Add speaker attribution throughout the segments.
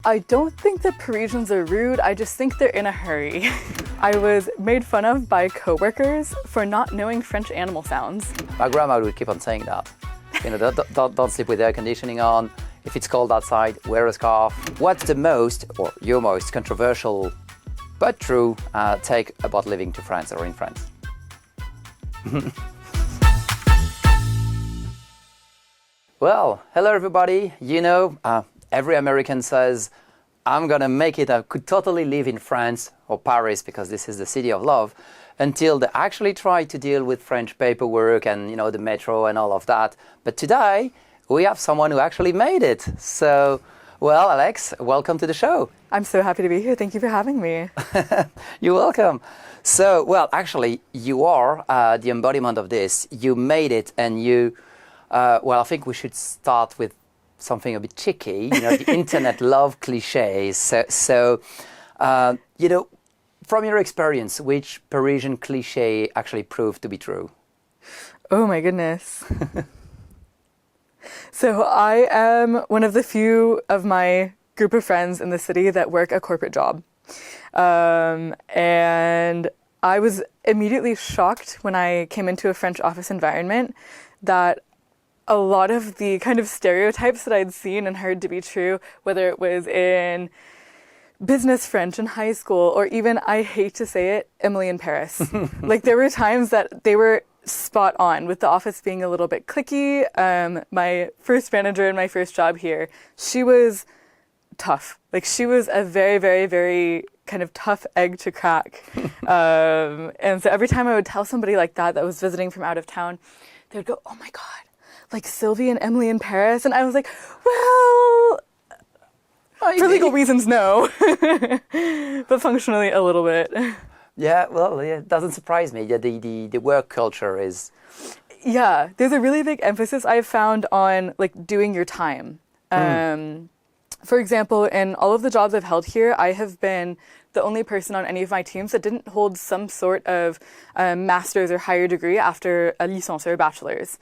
Speaker 1: I don't think that Parisians are rude, I just think they're in a hurry. I was made fun of by coworkers for not knowing French animal sounds.
Speaker 2: My grandma would keep on saying that. You know, don't sleep with air conditioning on. If it's cold outside, wear a scarf. What's the most, or your most controversial but true take about living to France or in France? Well, hello everybody. You know, every American says, I'm gonna make it, I could totally live in France or Paris because this is the city of love, until they actually try to deal with French paperwork and, you know, the metro and all of that. But today, we have someone who actually made it. So, well, Alex, welcome to the show.
Speaker 1: I'm so happy to be here. Thank you for having me.
Speaker 2: You're welcome. So, well, actually, you are the embodiment of this. You made it and you, well, I think we should start with something a bit cheeky. You know, the internet love cliches. So, you know, from your experience, which Parisian cliche actually proved to be true?
Speaker 1: Oh my goodness. So I am one of the few of my group of friends in the city that work a corporate job. And I was immediately shocked when I came into a French office environment that a lot of the kind of stereotypes that I'd seen and heard to be true, whether it was in business French in high school, or even, I hate to say it, Emily in Paris. Like, there were times that they were spot on, with the office being a little bit cliquey. My first manager in my first job here, she was tough. Like, she was a very, very, very kind of tough egg to crack. And so every time I would tell somebody like that was visiting from out of town, they would go, oh my God, like Sylvie and Emily in Paris. And I was like, well, for legal reasons, no. But functionally, a little bit.
Speaker 2: Yeah, well, yeah, it doesn't surprise me. Yeah, the work culture is...
Speaker 1: Yeah, there's a really big emphasis I've found on, like, doing your time. For example, in all of the jobs I've held here, I have been the only person on any of my teams that didn't hold some sort of master's or higher degree after a licence or a bachelor's.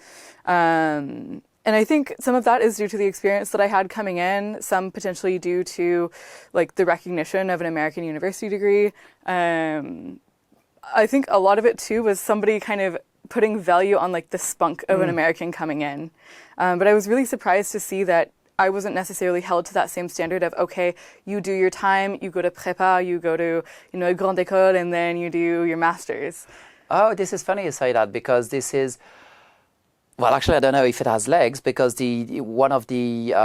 Speaker 1: And I think some of that is due to the experience that I had coming in, some potentially due to, like, the recognition of an American university degree. I think a lot of it, too, was somebody kind of putting value on, like, the spunk of an American coming in. But I was really surprised to see that I wasn't necessarily held to that same standard of, okay, you do your time, you go to prépa, you go to, you know, grande école, and then you do your master's.
Speaker 2: Oh, this is funny you say that, because this is... Well, actually, I don't know if it has legs, because one of the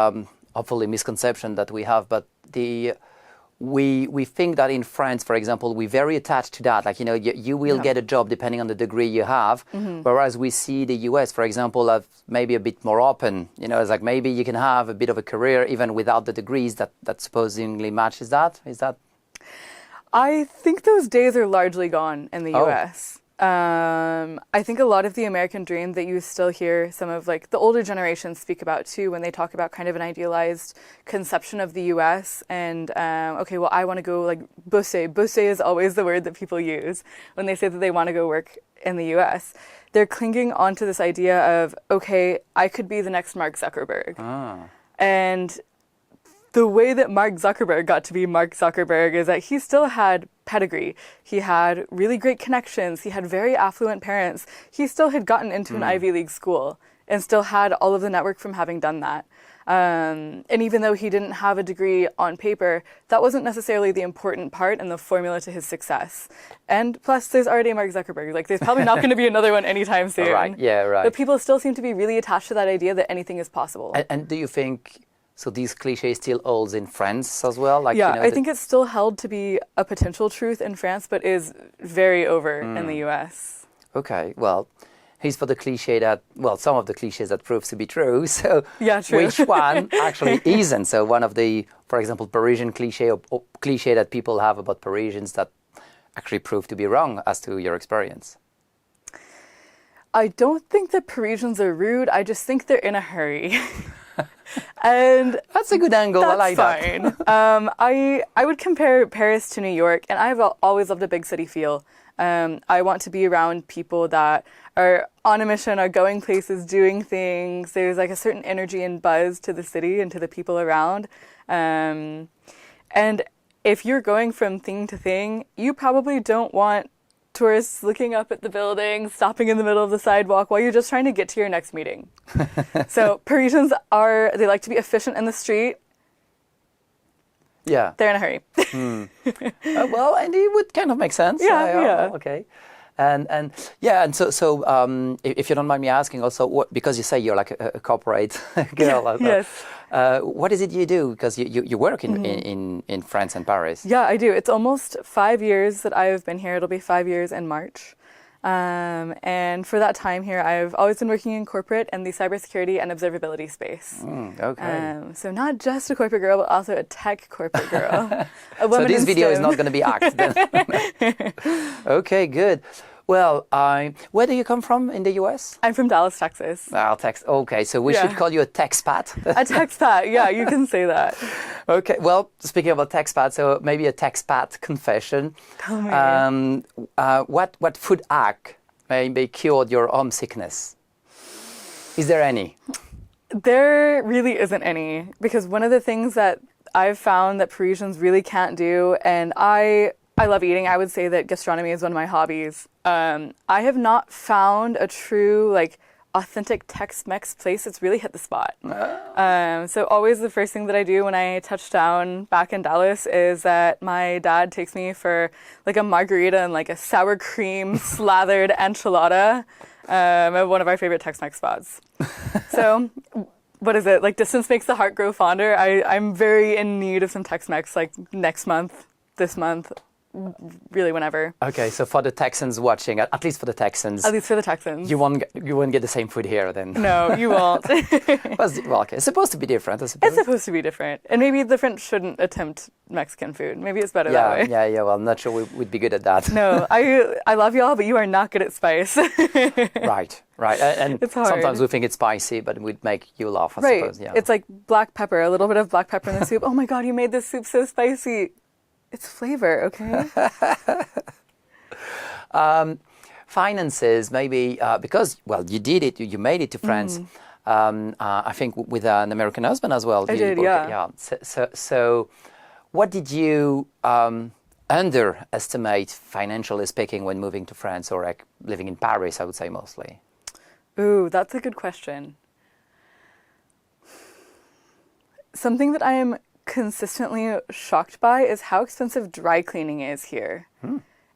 Speaker 2: hopefully misconception that we have, but we think that in France, for example, we're very attached to that. Like, you know, you will get a job depending on the degree you have, whereas we see the US, for example, as maybe a bit more open. You know, it's like maybe you can have a bit of a career even without the degrees that supposedly matches that. Is that?
Speaker 1: I think those days are largely gone in the US. I think a lot of the American dream that you still hear some of, like, the older generations speak about too, when they talk about kind of an idealized conception of the US and, okay, well, I want to go, like, bosser. Bosser is always the word that people use when they say that they want to go work in the US. They're clinging onto this idea of, okay, I could be the next Mark Zuckerberg. And the way that Mark Zuckerberg got to be Mark Zuckerberg is that he still had pedigree. He had really great connections. He had very affluent parents. He still had gotten into an Ivy League school and still had all of the network from having done that. And even though he didn't have a degree on paper, that wasn't necessarily the important part in the formula to his success. And plus, there's already a Mark Zuckerberg. Like, there's probably not going to be another one anytime soon.
Speaker 2: Right, yeah, right.
Speaker 1: But people still seem to be really attached to that idea that anything is possible.
Speaker 2: And do you think... So these cliches still holds in France as well? Like,
Speaker 1: yeah,
Speaker 2: you know,
Speaker 1: I think it's still held to be a potential truth in France, but is very over in the US.
Speaker 2: Okay, well, here's for the cliche that, well, some of the cliches that proves to be true. So
Speaker 1: yeah, true.
Speaker 2: Which one actually isn't? So one of the, for example, Parisian cliche or cliche that people have about Parisians that actually prove to be wrong as to your experience.
Speaker 1: I don't think that Parisians are rude. I just think they're in a hurry. And
Speaker 2: that's a good angle. I like
Speaker 1: fine.
Speaker 2: that.
Speaker 1: I would compare Paris to New York, and I've always loved a big city feel. I want to be around people that are on a mission, are going places, doing things. There's like a certain energy and buzz to the city and to the people around. And if you're going from thing to thing, you probably don't want tourists looking up at the building, stopping in the middle of the sidewalk while you're just trying to get to your next meeting. So Parisians they like to be efficient in the street.
Speaker 2: Yeah.
Speaker 1: They're in a hurry.
Speaker 2: Well, and it would kind of make sense.
Speaker 1: Yeah.
Speaker 2: Okay. And so if you don't mind me asking also, because you say you're like a corporate girl.
Speaker 1: Yes.
Speaker 2: What is it you do? Because you work in France and Paris.
Speaker 1: Yeah, I do. It's almost 5 years that I've been here. It'll be 5 years in March. And for that time here, I've always been working in corporate and the cybersecurity and observability space.
Speaker 2: Okay.
Speaker 1: So not just a corporate girl, but also a tech corporate girl. A woman
Speaker 2: So this
Speaker 1: in
Speaker 2: video is
Speaker 1: STEM.
Speaker 2: not going to be act then. Okay, good. Well, where do you come from in the US?
Speaker 1: I'm from Dallas, Texas.
Speaker 2: Okay, so we should call you a texpat.
Speaker 1: A texpat, yeah, you can say that.
Speaker 2: Okay, well, speaking about texpat, so maybe a texpat confession.
Speaker 1: Tell me.
Speaker 2: What food hack maybe cured your homesickness? Is there any?
Speaker 1: There really isn't any, because one of the things that I've found that Parisians really can't do, and I love eating. I would say that gastronomy is one of my hobbies. I have not found a true, authentic Tex-Mex place that's really hit the spot. So always the first thing that I do when I touch down back in Dallas is that my dad takes me for a margarita and a sour cream slathered enchilada at one of our favorite Tex-Mex spots. So what is it? Distance makes the heart grow fonder. I'm very in need of some Tex-Mex next month, this month. Really whenever.
Speaker 2: Okay, so for the Texans watching, at least for the Texans.
Speaker 1: At least for the Texans.
Speaker 2: You won't get the same food here then.
Speaker 1: No, you won't.
Speaker 2: Well, okay, it's supposed to be different, I suppose.
Speaker 1: It's supposed to be different. And maybe the French shouldn't attempt Mexican food. Maybe it's better that way.
Speaker 2: Yeah, well, I'm not sure we'd be good at that.
Speaker 1: No, I love y'all, but you are not good at spice.
Speaker 2: Right. And
Speaker 1: It's hard.
Speaker 2: sometimes we think it's spicy, but it would make you laugh, I suppose. Yeah.
Speaker 1: It's like black pepper, a little bit of black pepper in the soup. Oh my God, you made this soup so spicy. It's flavor, okay?
Speaker 2: Finances, maybe, because, well, you did it, you made it to France, I think with an American husband as well.
Speaker 1: I did, yeah.
Speaker 2: So what did you underestimate, financially speaking, when moving to France or living in Paris, I would say mostly?
Speaker 1: Ooh, that's a good question. Something that I am consistently shocked by is how expensive dry cleaning is here.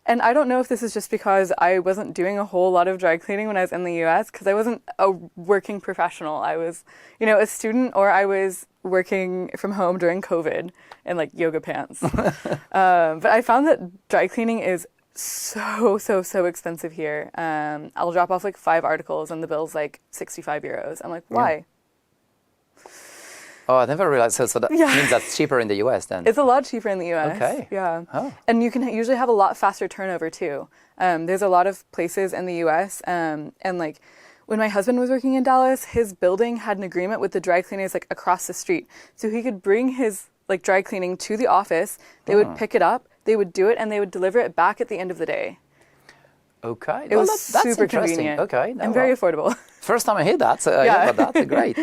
Speaker 1: And I don't know if this is just because I wasn't doing a whole lot of dry cleaning when I was in the US, because I wasn't a working professional. I was, a student, or I was working from home during COVID in yoga pants. But I found that dry cleaning is so expensive here. I'll drop off 5 articles and the bill's €65. I'm like, why?
Speaker 2: Yeah. Oh, I never realized. So that means that's cheaper in the US then.
Speaker 1: It's a lot cheaper in the US.
Speaker 2: Okay.
Speaker 1: Yeah.
Speaker 2: Oh.
Speaker 1: And you can usually have a lot faster turnover too. There's a lot of places in the US, and when my husband was working in Dallas, his building had an agreement with the dry cleaners across the street. So he could bring his dry cleaning to the office, they would pick it up, they would do it, and they would deliver it back at the end of the day.
Speaker 2: Okay.
Speaker 1: It was
Speaker 2: that's
Speaker 1: super
Speaker 2: interesting.
Speaker 1: convenient.
Speaker 2: Okay. No,
Speaker 1: and very affordable.
Speaker 2: First time I hear that. So
Speaker 1: Yeah.
Speaker 2: but that's great.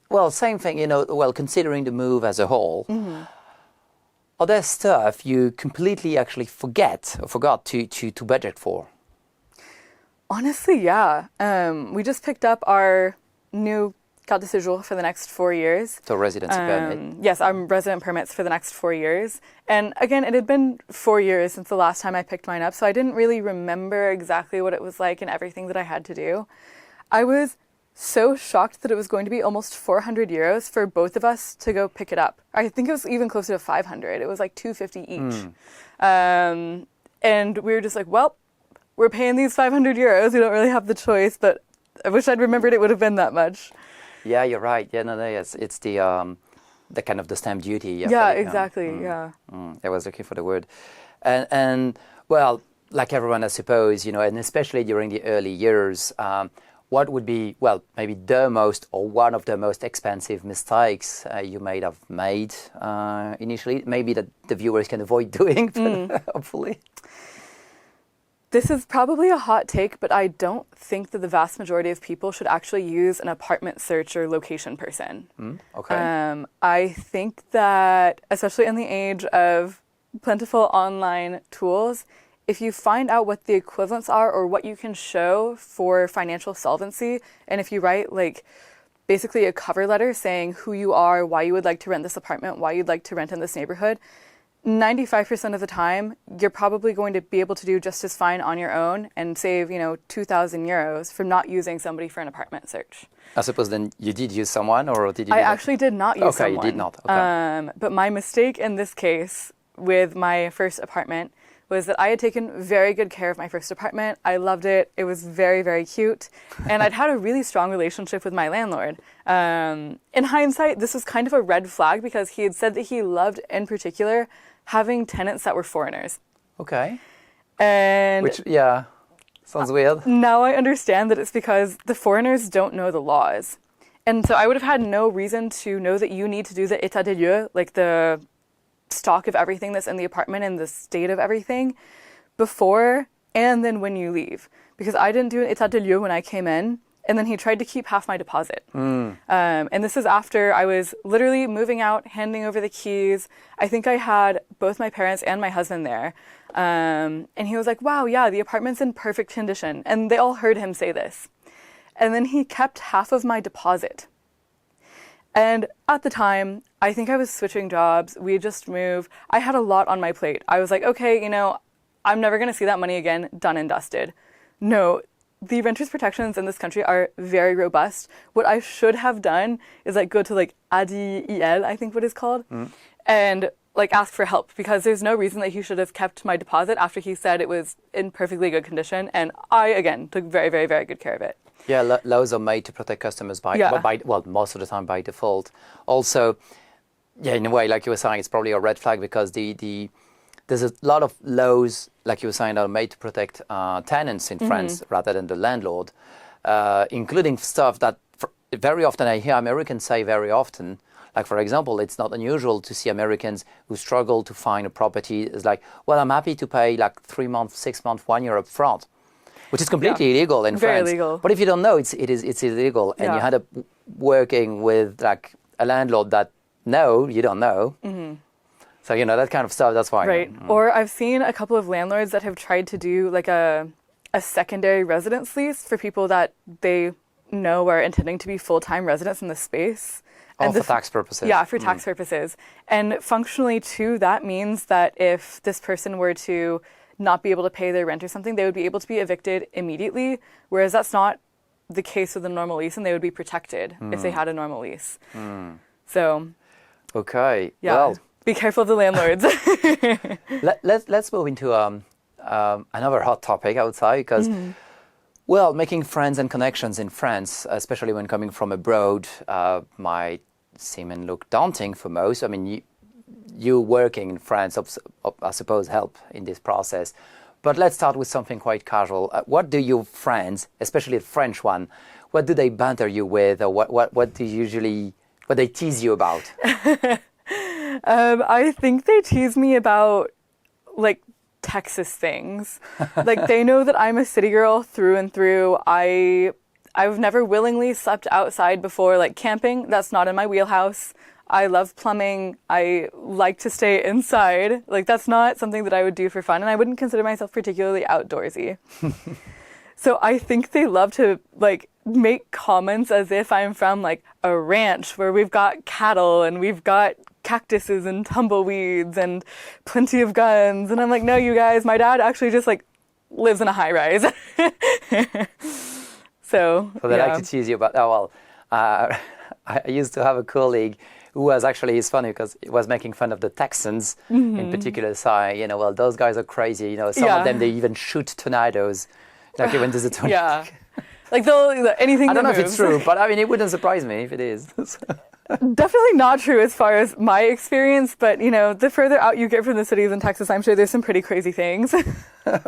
Speaker 2: Well, same thing, considering the move as a whole, are there stuff you completely actually forgot to budget for?
Speaker 1: Honestly, yeah. We just picked up our new carte de séjour for the next 4 years.
Speaker 2: So residency permit.
Speaker 1: Yes, our resident permits for the next 4 years. And again, it had been 4 years since the last time I picked mine up, so I didn't really remember exactly what it was like and everything that I had to do. I was so shocked that it was going to be almost €400 for both of us to go pick it up. I think it was even closer to 500. It was $250 each. And we were just well, we're paying these €500. We don't really have the choice, but I wish I'd remembered it would have been that much.
Speaker 2: Yeah, you're right. Yeah, no, yes, it's the kind of the stamp duty.
Speaker 1: Yeah, exactly. Yeah.
Speaker 2: I was looking for the word, and well, like everyone, I suppose, and especially during the early years. What would be, maybe the most or one of the most expensive mistakes you may have made initially? Maybe that the viewers can avoid doing, but hopefully.
Speaker 1: This is probably a hot take, but I don't think that the vast majority of people should actually use an apartment search or location person.
Speaker 2: Okay.
Speaker 1: I think that, especially in the age of plentiful online tools, if you find out what the equivalents are or what you can show for financial solvency, and if you write like basically a cover letter saying who you are, why you would like to rent this apartment, why you'd like to rent in this neighborhood, 95% of the time, you're probably going to be able to do just as fine on your own and save, 2,000 euros from not using somebody for an apartment search.
Speaker 2: I suppose then you did use someone, or did you?
Speaker 1: I actually did not use someone.
Speaker 2: Okay, you did not. Okay.
Speaker 1: But my mistake in this case with my first apartment was that I had taken very good care of my first apartment. I loved it. It was very, very cute. And I'd had a really strong relationship with my landlord. In hindsight, this was kind of a red flag because he had said that he loved, in particular, having tenants that were foreigners.
Speaker 2: Okay.
Speaker 1: And
Speaker 2: which, yeah, sounds weird.
Speaker 1: Now I understand that it's because the foreigners don't know the laws. And so I would have had no reason to know that you need to do the état des lieux, like the stock of everything that's in the apartment and the state of everything before and then when you leave. Because I didn't do an état des lieux when I came in, and then he tried to keep half my deposit. And this is after I was literally moving out, handing over the keys. I think I had both my parents and my husband there. And he was like, wow, yeah, the apartment's in perfect condition. And they all heard him say this. And then he kept half of my deposit. And at the time, I think I was switching jobs. We had just moved. I had a lot on my plate. I was like, okay, I'm never going to see that money again. Done and dusted. No, the renters protections in this country are very robust. What I should have done is go to ADIL, I think what it's called, and ask for help, because there's no reason that he should have kept my deposit after he said it was in perfectly good condition. And I, again, took very, very, very good care of it.
Speaker 2: Yeah, laws are made to protect customers most of the time by default. Also, yeah, in a way, like you were saying, it's probably a red flag because there's a lot of laws, like you were saying, that are made to protect tenants in France rather than the landlord, including stuff that very often I hear Americans say very often. Like, for example, it's not unusual to see Americans who struggle to find a property. It's like, well, I'm happy to pay 3 months, 6 months, 1 year up front, which is completely illegal in France.
Speaker 1: Very illegal.
Speaker 2: But if you don't know, it's illegal. And you end up working with a landlord that, no, you don't know. Mm-hmm. So, that kind of stuff, that's why.
Speaker 1: Right. Or I've seen a couple of landlords that have tried to do a secondary residence lease for people that they know are intending to be full-time residents in the space.
Speaker 2: And for tax purposes.
Speaker 1: Yeah, for tax purposes. And functionally, too, that means that if this person were to not be able to pay their rent or something, they would be able to be evicted immediately, whereas that's not the case with a normal lease, and they would be protected if they had a normal lease. So,
Speaker 2: okay,
Speaker 1: yeah,
Speaker 2: well,
Speaker 1: be careful of the landlords.
Speaker 2: let's move into another hot topic outside, because, well, making friends and connections in France, especially when coming from abroad, might seem and look daunting for most. I mean, you working in France, I suppose, help in this process. But let's start with something quite casual. What do your friends, especially the French one, what do they banter you with, or what they tease you about?
Speaker 1: I think they tease me about Texas things. They know that I'm a city girl through and through. I've never willingly slept outside before, camping. That's not in my wheelhouse. I love plumbing. I like to stay inside. That's not something that I would do for fun, and I wouldn't consider myself particularly outdoorsy. So I think they love to make comments as if I'm from a ranch where we've got cattle and we've got cactuses and tumbleweeds and plenty of guns. And I'm like, no, you guys, my dad actually just lives in a high rise. So
Speaker 2: they like to tease you about, I used to have a colleague who was actually, it's funny because he was making fun of the Texans in particular. So, well, those guys are crazy. Some of them, they even shoot tornadoes. When there's a tornado.
Speaker 1: Yeah. They'll anything
Speaker 2: I don't know
Speaker 1: moves.
Speaker 2: if it's true, but I mean, it wouldn't surprise me if it is.
Speaker 1: Definitely not true as far as my experience, but the further out you get from the cities in Texas, I'm sure there's some pretty crazy things.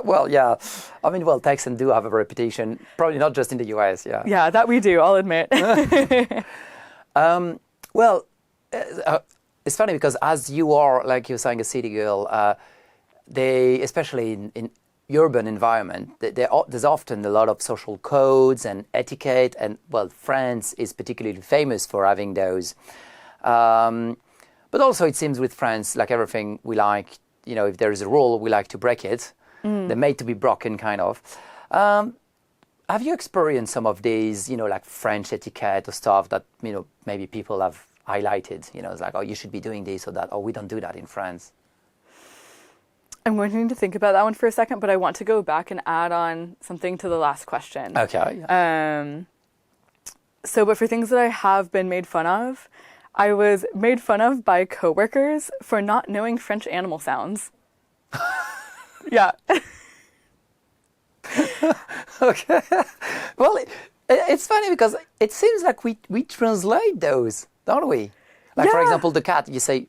Speaker 2: Well, yeah. I mean, Texans do have a reputation, probably not just in the US, yeah.
Speaker 1: Yeah, that we do, I'll admit.
Speaker 2: It's funny because as you are, like you're saying, a city girl, they, especially urban environment, there's often a lot of social codes and etiquette, and well, France is particularly famous for having those. But also, it seems with France, like everything, we like, if there is a rule, we like to break it. They're made to be broken, kind of. Have you experienced some of these, like French etiquette or stuff that, maybe people have highlighted? It's like, oh, you should be doing this or that, or we don't do that in France.
Speaker 1: I'm going to need to think about that one for a second, but I want to go back and add on something to the last question.
Speaker 2: Okay.
Speaker 1: But for things that I have been made fun of, I was made fun of by coworkers for not knowing French animal sounds. Yeah.
Speaker 2: Okay. Well, it's funny because it seems like we translate those, don't we? Like, for example, the cat, you say...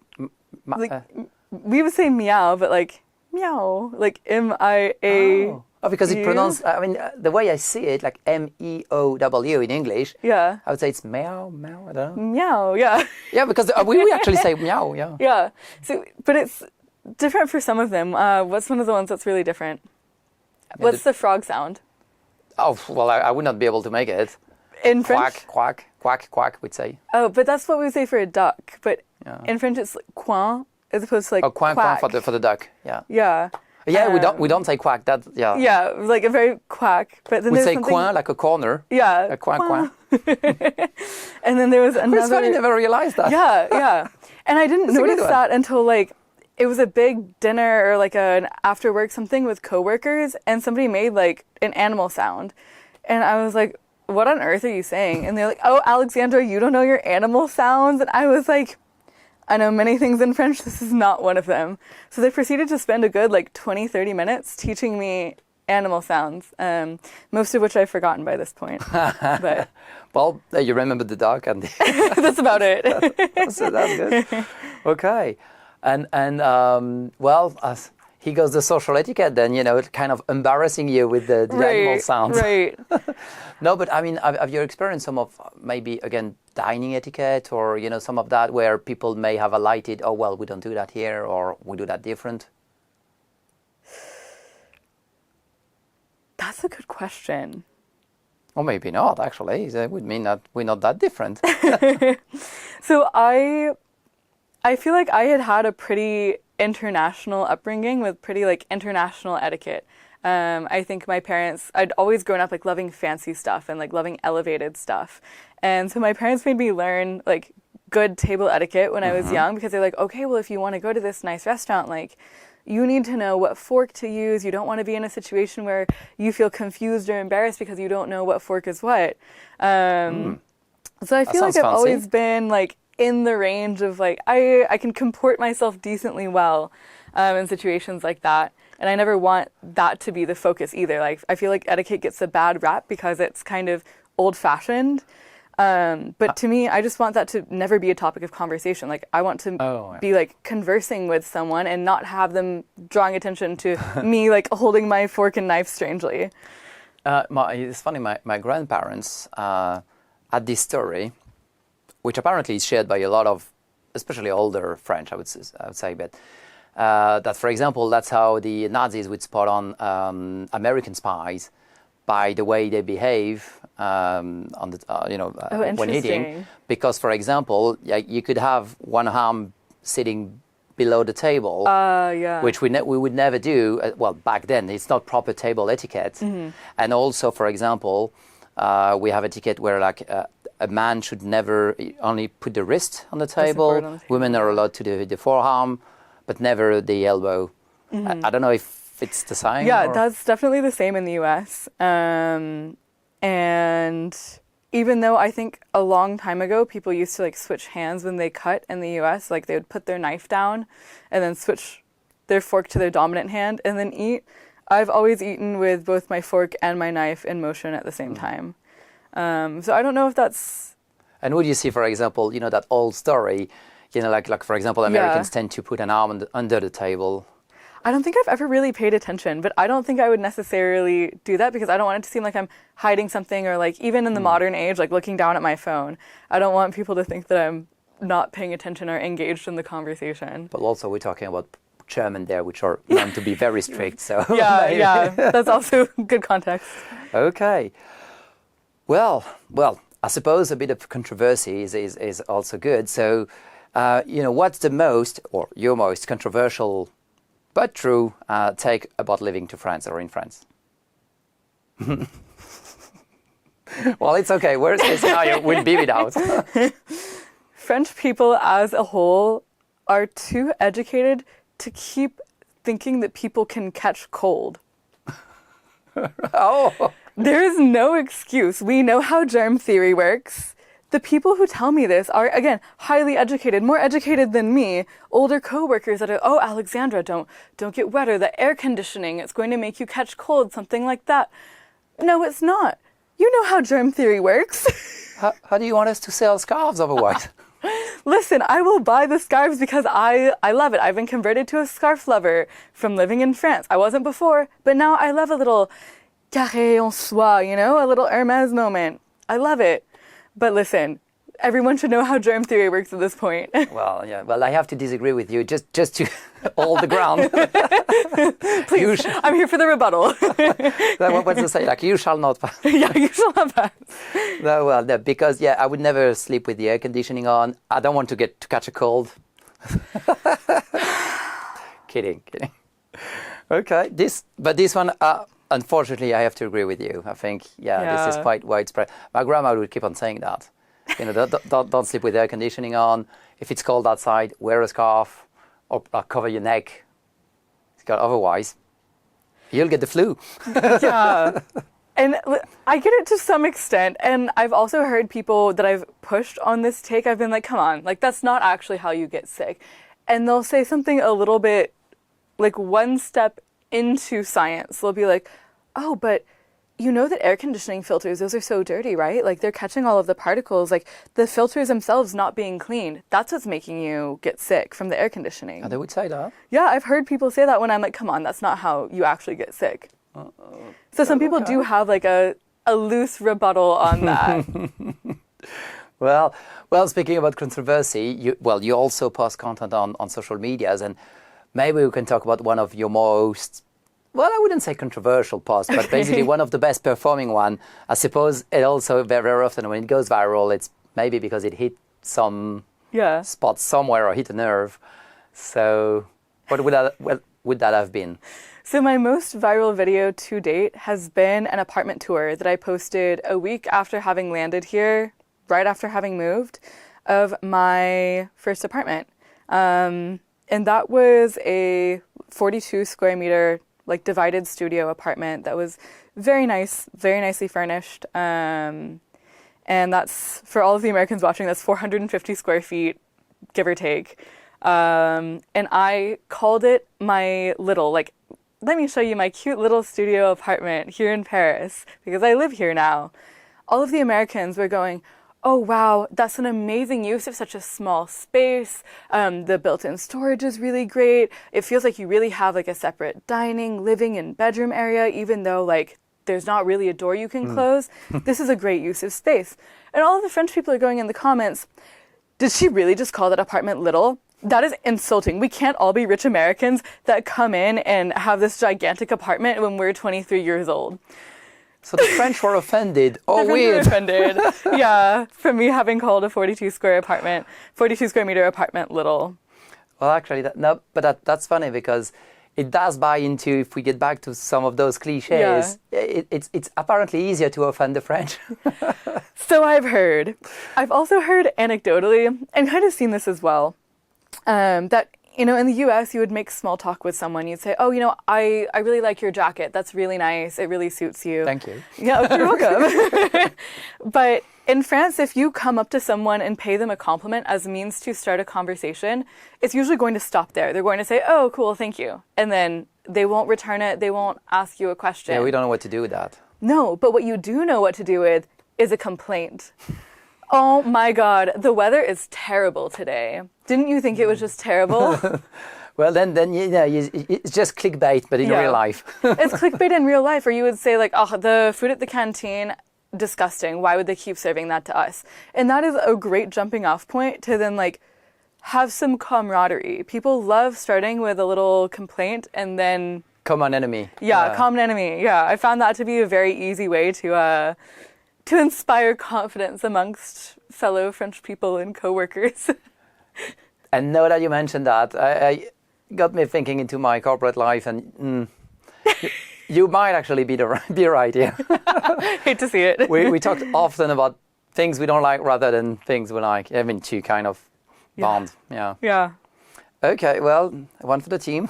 Speaker 1: we would say meow, but like meow, like M-I-A...
Speaker 2: Oh, because it pronounced, the way I see it, like M-E-O-W in English,
Speaker 1: yeah,
Speaker 2: I would say it's meow, I don't know.
Speaker 1: Meow, yeah.
Speaker 2: Yeah, because we actually say meow, yeah.
Speaker 1: Yeah, so, but it's different for some of them. What's one of the ones that's really different? What's the frog sound?
Speaker 2: Oh, well, I would not be able to make it.
Speaker 1: In French?
Speaker 2: Quack, quack, quack, we'd say.
Speaker 1: Oh, but that's what we would say for a duck. But in French, it's like coin, as opposed to like
Speaker 2: quack. For the duck, yeah.
Speaker 1: Yeah.
Speaker 2: Yeah, we don't say quack. That
Speaker 1: Yeah, like a very quack. But then
Speaker 2: we
Speaker 1: there's
Speaker 2: say
Speaker 1: something...
Speaker 2: coin, like a corner.
Speaker 1: Yeah.
Speaker 2: A coin.
Speaker 1: And then there was another...
Speaker 2: It's funny, I never realized that.
Speaker 1: Yeah. And I didn't notice that until like it was a big dinner or like an after work something with coworkers, and somebody made like an animal sound, and I was like, "What on earth are you saying?" And they're like, "Oh, Alexandra, you don't know your animal sounds?" And I was like, I know many things in French, this is not one of them. So they proceeded to spend a good 20-30 minutes teaching me animal sounds, most of which I've forgotten by this point. But
Speaker 2: well, you remember the dog, and
Speaker 1: that's about it.
Speaker 2: That's good. Okay, and here goes the social etiquette. Then kind of embarrassing you with the animal sounds.
Speaker 1: Right.
Speaker 2: No, but have you experienced some of maybe again dining etiquette or some of that where people may have alighted? Oh well, we don't do that here, or we do that different.
Speaker 1: That's a good question.
Speaker 2: Or maybe not, actually. That would mean that we're not that different.
Speaker 1: So I feel like I had a pretty international upbringing with pretty international etiquette. I think my parents, I'd always grown up loving fancy stuff and loving elevated stuff. And so my parents made me learn good table etiquette when I was young, because they're like, okay, well, if you want to go to this nice restaurant, you need to know what fork to use. You don't want to be in a situation where you feel confused or embarrassed because you don't know what fork is what. So I feel like I've always been in the range of I can comport myself decently well in situations like that. And I never want that to be the focus either. I feel like etiquette gets a bad rap because it's kind of old-fashioned. But to me, I just want that to never be a topic of conversation. I want to be conversing with someone and not have them drawing attention to me holding my fork and knife strangely.
Speaker 2: It's funny, my grandparents had this story, which apparently is shared by a lot of, especially older French, I would say, but that, for example, that's how the Nazis would spot on American spies by the way they behave on the when eating. Because, for example, you could have one arm sitting below the table, which we would never do. Well, back then, it's not proper table etiquette. And also, for example, we have etiquette where a man should never only put the wrist on the table. Women are allowed to do the forearm, but never the elbow. I don't know if it's the same.
Speaker 1: Yeah, that's definitely the same in the US. And even though I think a long time ago people used to switch hands when they cut in the US, they would put their knife down and then switch their fork to their dominant hand and then eat. I've always eaten with both my fork and my knife in motion at the same time. So I don't know if that's...
Speaker 2: And would you see, for example, that old story, like for example, Americans tend to put an arm under the table.
Speaker 1: I don't think I've ever really paid attention, but I don't think I would necessarily do that because I don't want it to seem like I'm hiding something or even in the modern age, looking down at my phone. I don't want people to think that I'm not paying attention or engaged in the conversation.
Speaker 2: But also we're talking about German there, which are known to be very strict. So
Speaker 1: yeah, that's also good context.
Speaker 2: Okay. Well, I suppose a bit of controversy is also good. So, what's the most, or your most controversial but true take about living to France or in France? Well, it's okay. Worst case scenario, we'll beat it out.
Speaker 1: French people as a whole are too educated to keep thinking that people can catch cold.
Speaker 2: Oh.
Speaker 1: There is no excuse. We know how germ theory works. The people who tell me this are, again, highly educated, more educated than me, older coworkers that are, oh, Alexandra, don't get wet, or the air conditioning, it's going to make you catch cold, something like that. No, it's not. You know how germ theory works.
Speaker 2: How do you want us to sell scarves otherwise?
Speaker 1: Listen, I will buy the scarves because I love it. I've been converted to a scarf lover from living in France. I wasn't before, but now I love a little carré en soie, a little Hermès moment. I love it. But listen, everyone should know how germ theory works at this point.
Speaker 2: Well, yeah. Well, I have to disagree with you, just to hold the ground.
Speaker 1: Please, I'm here for the rebuttal.
Speaker 2: What's to say? Like, you shall not pass.
Speaker 1: Yeah, you shall not pass.
Speaker 2: No, because I would never sleep with the air conditioning on. I don't want to catch a cold. Kidding. Okay, this one. Unfortunately, I have to agree with you. I think, this is quite widespread. My grandma would keep on saying that. Don't sleep with air conditioning on. If it's cold outside, wear a scarf or cover your neck. Otherwise, you'll get the flu.
Speaker 1: Yeah. And I get it to some extent. And I've also heard people that I've pushed on this take. I've been like, come on, like that's not actually how you get sick. And they'll say something a little bit like one step into science. They'll be like, oh, but you know that air conditioning filters, those are so dirty, right? Like they're catching all of the particles, like the filters themselves not being cleaned. That's what's making you get sick from the air conditioning.
Speaker 2: Oh, they would say that?
Speaker 1: Yeah, I've heard people say that when I'm like, come on, that's not how you actually get sick. So some people do have like a loose rebuttal on that.
Speaker 2: Well, speaking about controversy, you also post content on social medias, and maybe we can talk about one of your most, well, I wouldn't say controversial posts, but basically one of the best performing one. I suppose it also very often when it goes viral, it's maybe because it hit some spot somewhere or hit a nerve. So what would that have been?
Speaker 1: So my most viral video to date has been an apartment tour that I posted a week after having landed here, right after having moved, of my first apartment. And that was a 42 square meter, like divided studio apartment that was very nice, very nicely furnished. And that's, for all of the Americans watching, that's 450 square feet, give or take. And I called it my little, like, let me show you my cute little studio apartment here in Paris, because I live here now. All of the Americans were going, oh, wow, that's an amazing use of such a small space. The built-in storage is really great. It feels like you really have like a separate dining, living, and bedroom area, even though like there's not really a door you can close. This is a great use of space. And all of the French people are going in the comments, did she really just call that apartment little? That is insulting. We can't all be rich Americans that come in and have this gigantic apartment when we're 23 years old.
Speaker 2: So the French were offended. Oh, weird.
Speaker 1: Offended. Yeah, for me having called a 42 square meter apartment little.
Speaker 2: Well, actually, that's funny because it does buy into, if we get back to some of those clichés, it's apparently easier to offend the French.
Speaker 1: So I've heard. I've also heard anecdotally, and kind of seen this as well, that, in the U.S., you would make small talk with someone. You'd say, oh, I really like your jacket. That's really nice. It really suits you.
Speaker 2: Thank you.
Speaker 1: Yeah, you're welcome. But in France, if you come up to someone and pay them a compliment as a means to start a conversation, it's usually going to stop there. They're going to say, oh, cool, thank you. And then they won't return it. They won't ask you a question.
Speaker 2: Yeah, we don't know what to do with that.
Speaker 1: No, but what you do know what to do with is a complaint. Oh my God, the weather is terrible today. Didn't you think it was just terrible?
Speaker 2: Well, then it's just clickbait, but in real life.
Speaker 1: It's clickbait in real life, or you would say like, oh, the food at the canteen, disgusting. Why would they keep serving that to us? And that is a great jumping off point to then like, have some camaraderie. People love starting with a little complaint and then
Speaker 2: Common enemy.
Speaker 1: common enemy. Yeah, I found that to be a very easy way to inspire confidence amongst fellow French people and coworkers.
Speaker 2: And now that you mentioned that, I got me thinking into my corporate life, and you might actually be right here.
Speaker 1: Hate to see it.
Speaker 2: We talked often about things we don't like rather than things we like. I mean, two kind of bond.
Speaker 1: Yeah.
Speaker 2: Okay, well, one for the team.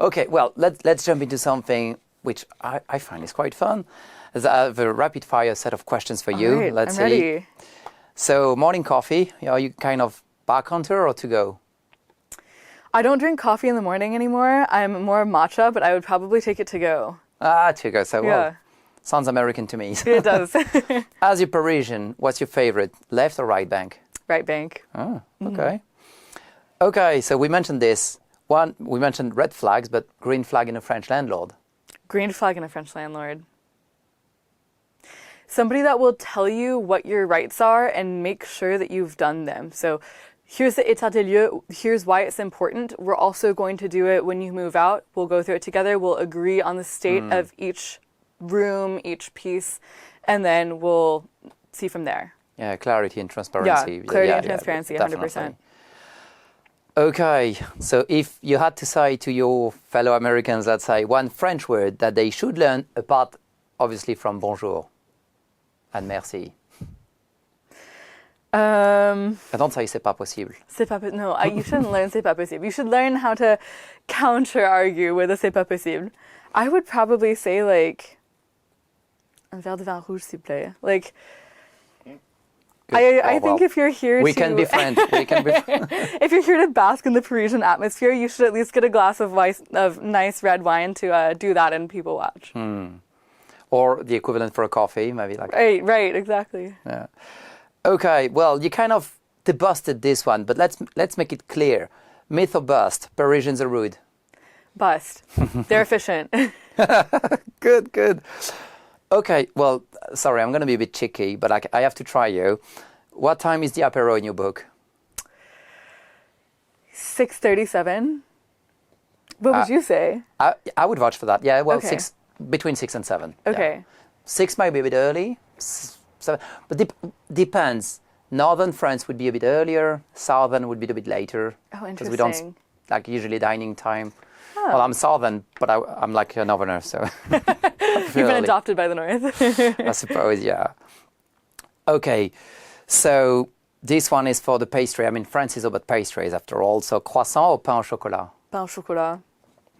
Speaker 2: Okay, well, let's jump into something which I find is quite fun. I have a rapid fire set of questions for you.
Speaker 1: Right,
Speaker 2: Let's
Speaker 1: I'm
Speaker 2: see.
Speaker 1: ready.
Speaker 2: So, morning coffee, are you kind of bar counter or to go?
Speaker 1: I don't drink coffee in the morning anymore. I'm more matcha, but I would probably take it to go.
Speaker 2: To go. So, well, sounds American to me.
Speaker 1: It does.
Speaker 2: As you're Parisian, what's your favorite, left or right bank?
Speaker 1: Right bank.
Speaker 2: Oh, okay. Okay, so we mentioned this. One, we mentioned red flags, but green flag in a French landlord.
Speaker 1: Green flag in a French landlord. Somebody that will tell you what your rights are and make sure that you've done them. So here's the état des lieux. Here's why it's important. We're also going to do it when you move out. We'll go through it together. We'll agree on the state of each room, each piece, and then we'll see from there.
Speaker 2: Yeah, clarity and transparency.
Speaker 1: Yeah, clarity and transparency, 100%.
Speaker 2: Definitely. Okay, so if you had to say to your fellow Americans, let's say, one French word that they should learn, apart obviously from bonjour and merci. Don't say c'est pas possible.
Speaker 1: C'est pas no, you shouldn't learn c'est pas possible. You should learn how to counter-argue with a c'est pas possible. I would probably say, like, un verre de vin rouge, s'il vous plaît. Like, I think if you're here
Speaker 2: we can be friends. We can be
Speaker 1: if you're here to bask in the Parisian atmosphere, you should at least get a glass of nice red wine to do that and people watch.
Speaker 2: Or the equivalent for a coffee, maybe like.
Speaker 1: Right, exactly.
Speaker 2: Yeah. Okay, well, you kind of debusted this one, but let's make it clear. Myth or bust? Parisians are rude.
Speaker 1: Bust. They're efficient.
Speaker 2: Good. Okay, well, sorry, I'm going to be a bit cheeky, but I have to try you. What time is the apéro in your book?
Speaker 1: 6:37. What would you say?
Speaker 2: I would vouch for that. Yeah, well,
Speaker 1: Okay.
Speaker 2: between 6 and 7.
Speaker 1: Okay.
Speaker 2: Yeah. 6 might be a bit early, 7, but depends. Northern France would be a bit earlier, Southern would be a bit later.
Speaker 1: Oh, interesting.
Speaker 2: Because we don't, like, usually dining time. Oh. Well, I'm Southern, but I'm like a Northerner, so.
Speaker 1: You've been adopted by the North.
Speaker 2: I suppose, yeah. Okay, so this one is for the pastry. I mean, France is about pastries after all. So croissant or pain au chocolat?
Speaker 1: Pain au chocolat.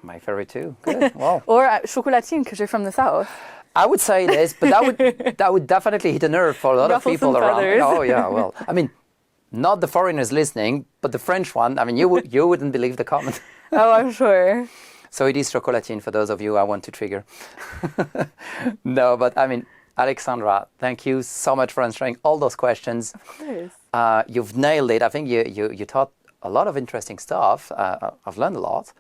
Speaker 2: My favorite too. Good. Wow.
Speaker 1: Or chocolatine, because you're from the South.
Speaker 2: I would say this, but that would definitely hit a nerve for a lot of people around.
Speaker 1: Feathers.
Speaker 2: Oh yeah, well, I mean, not the foreigners listening, but the French one. I mean, you wouldn't believe the comment.
Speaker 1: Oh, I'm sure.
Speaker 2: So it is chocolatine for those of you I want to trigger. No, but I mean, Alexandra, thank you so much for answering all those questions.
Speaker 1: Of course.
Speaker 2: You've nailed it. I think you taught a lot of interesting stuff. I've learned a lot.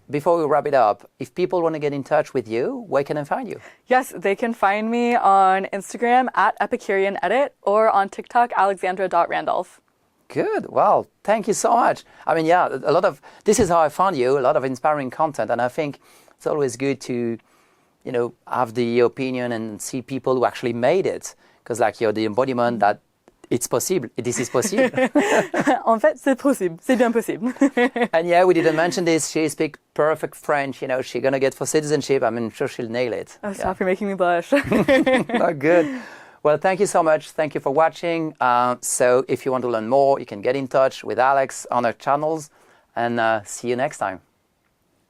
Speaker 2: Before we wrap it up, if people want to get in touch with you, where can they find you?
Speaker 1: Yes, they can find me on Instagram at EpicureanEdit or on TikTok, alexandra.randolph.
Speaker 2: Good. Well, thank you so much. I mean, yeah, this is how I found you, a lot of inspiring content. And I think it's always good to, have the opinion and see people who actually made it. Because like you're the embodiment that it's possible. This is possible.
Speaker 1: En fait, c'est possible. C'est bien possible.
Speaker 2: And yeah, we didn't mention this. She speaks perfect French. She's going to get for citizenship. I'm sure she'll nail it.
Speaker 1: Oh, stop. You're making me blush.
Speaker 2: Not good. Well, thank you so much. Thank you for watching. So if you want to learn more, you can get in touch with Alex on our channels. And see you next time.